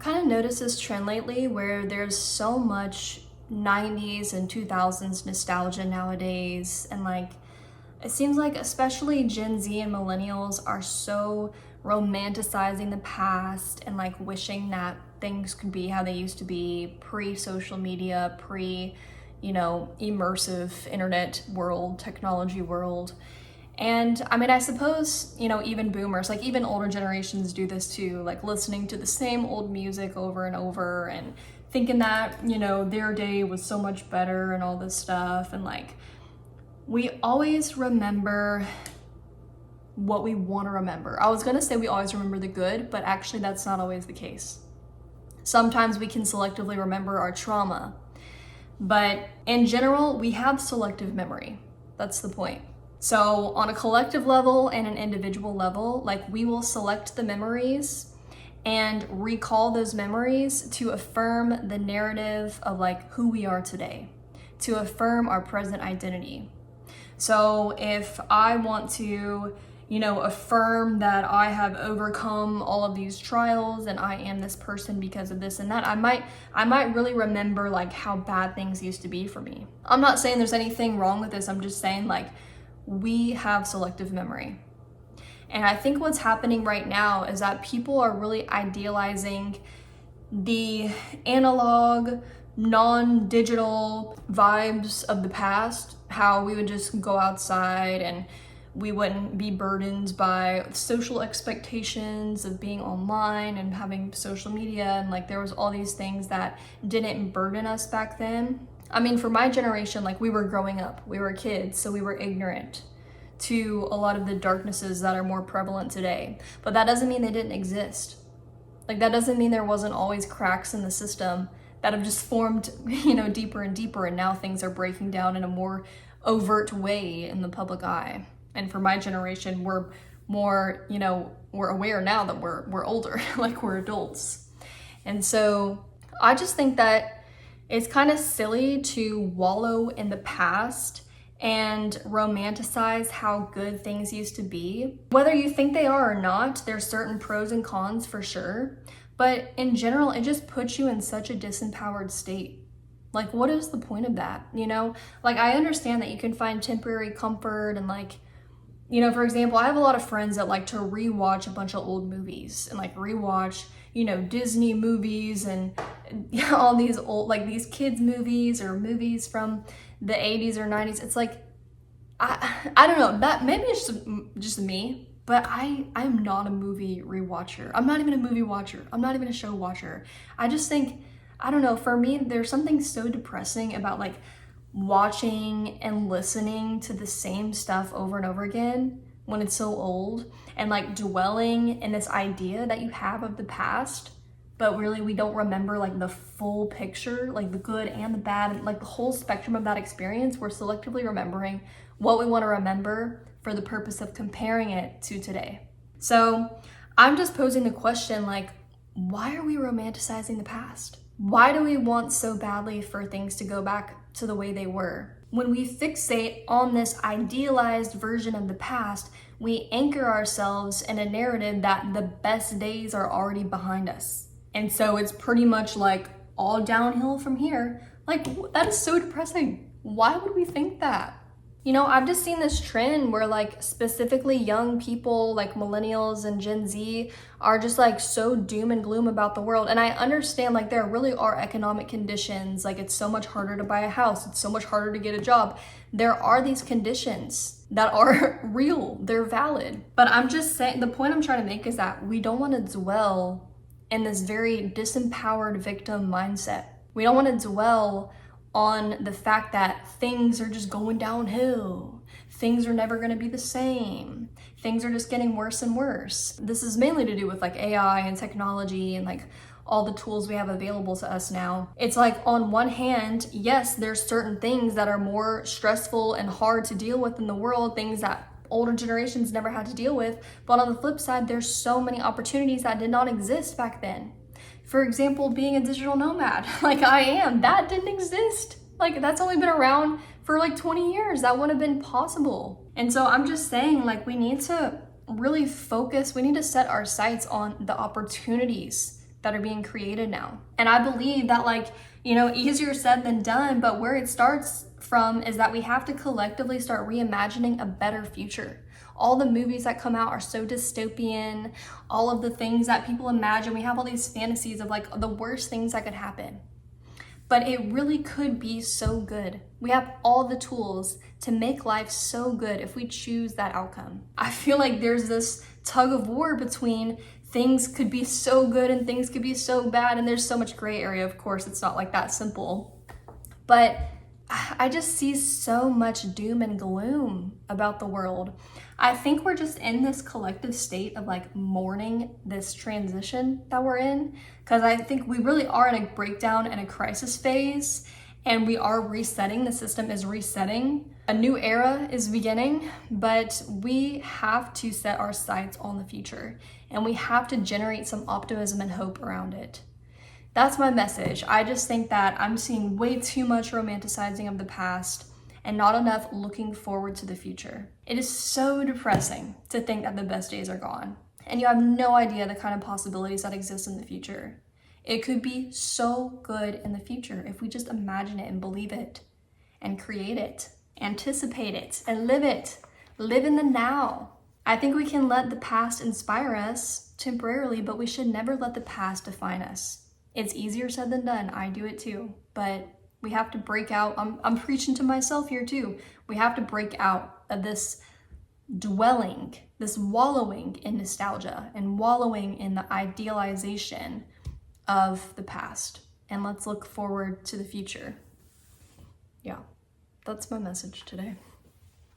kind of noticed this trend lately where there's so much 90s and 2000s nostalgia nowadays, and like it seems like especially Gen Z and millennials are so romanticizing the past and like wishing that things could be how they used to be pre-social media, immersive internet world, technology world. And I mean, I suppose, even boomers, like even older generations do this too, like listening to the same old music over and over and thinking that, their day was so much better and all this stuff. And like, we always remember what we want to remember. I was going to say we always remember the good, but actually that's not always the case. Sometimes we can selectively remember our trauma, but in general, we have selective memory. That's the point. So on a collective level and an individual level, like we will select the memories and recall those memories to affirm the narrative of like who we are today, to affirm our present identity. So if I want to, affirm that I have overcome all of these trials and I am this person because of this and that, I might really remember like how bad things used to be for me. I'm not saying there's anything wrong with this. I'm just saying like we have selective memory. And I think what's happening right now is that people are really idealizing the analog, non-digital vibes of the past, how we would just go outside and we wouldn't be burdened by social expectations of being online and having social media, and like there was all these things that didn't burden us back then. I mean, for my generation, like we were growing up, we were kids, so we were ignorant to a lot of the darknesses that are more prevalent today. But that doesn't mean they didn't exist. Like that doesn't mean there wasn't always cracks in the system that have just formed, deeper and deeper, and now things are breaking down in a more overt way in the public eye. And for my generation, we're more, we're aware now that we're older, like we're adults. And so I just think that it's kind of silly to wallow in the past and romanticize how good things used to be. Whether you think they are or not, there's certain pros and cons for sure. But in general, it just puts you in such a disempowered state. Like, what is the point of that? Like I understand that you can find temporary comfort and like, for example, I have a lot of friends that like to rewatch a bunch of old movies and like rewatch, Disney movies and all these old, like these kids movies or movies from the 80s or 90s. It's like, I don't know, that maybe it's just me, but I'm not a movie rewatcher. I'm not even a movie watcher. I'm not even a show watcher. I just think, I don't know, for me, there's something so depressing about like watching and listening to the same stuff over and over again when it's so old, and like dwelling in this idea that you have of the past, but really we don't remember like the full picture, like the good and the bad, and like the whole spectrum of that experience. We're selectively remembering what we want to remember for the purpose of comparing it to today. So I'm just posing the question, like, why are we romanticizing the past? Why do we want so badly for things to go back to the way they were? When we fixate on this idealized version of the past, we anchor ourselves in a narrative that the best days are already behind us. And so it's pretty much like all downhill from here. Like, that is so depressing. Why would we think that? I've just seen this trend where like specifically young people like millennials and Gen Z are just like so doom and gloom about the world. And I understand like there really are economic conditions, like it's so much harder to buy a house, it's so much harder to get a job. There are these conditions that are real, they're valid. But I'm just saying, the point I'm trying to make is that we don't want to dwell in this very disempowered victim mindset. We don't want to dwell on the fact that things are just going downhill. Things are never going to be the same. Things are just getting worse and worse. This is mainly to do with like AI and technology and like all the tools we have available to us now. It's like on one hand, yes, there's certain things that are more stressful and hard to deal with in the world, things that older generations never had to deal with. But on the flip side, there's so many opportunities that did not exist back then. For example, being a digital nomad, like I am, that didn't exist. Like that's only been around for like 20 years. That wouldn't have been possible. And so I'm just saying, like, we need to really focus. We need to set our sights on the opportunities that are being created now. And I believe that, like, you know, easier said than done, but where it starts from is that we have to collectively start reimagining a better future. All the movies that come out are so dystopian, all of the things that people imagine, we have all these fantasies of like the worst things that could happen. But it really could be so good. We have all the tools to make life so good if we choose that outcome. I feel like there's this tug of war between things could be so good and things could be so bad, and there's so much gray area. Of course, it's not like that simple. But I just see so much doom and gloom about the world. I think we're just in this collective state of like mourning this transition that we're in, because I think we really are in a breakdown and a crisis phase, and we are resetting. The system is resetting. A new era is beginning, but we have to set our sights on the future, and we have to generate some optimism and hope around it. That's my message. I just think that I'm seeing way too much romanticizing of the past and not enough looking forward to the future. It is so depressing to think that the best days are gone, and you have no idea the kind of possibilities that exist in the future. It could be so good in the future if we just imagine it and believe it and create it, anticipate it, and live it. Live in the now. I think we can let the past inspire us temporarily, but we should never let the past define us. It's easier said than done. I do it too, but we have to break out. I'm preaching to myself here too. We have to break out of this dwelling, this wallowing in nostalgia and wallowing in the idealization of the past. And let's look forward to the future. Yeah, that's my message today.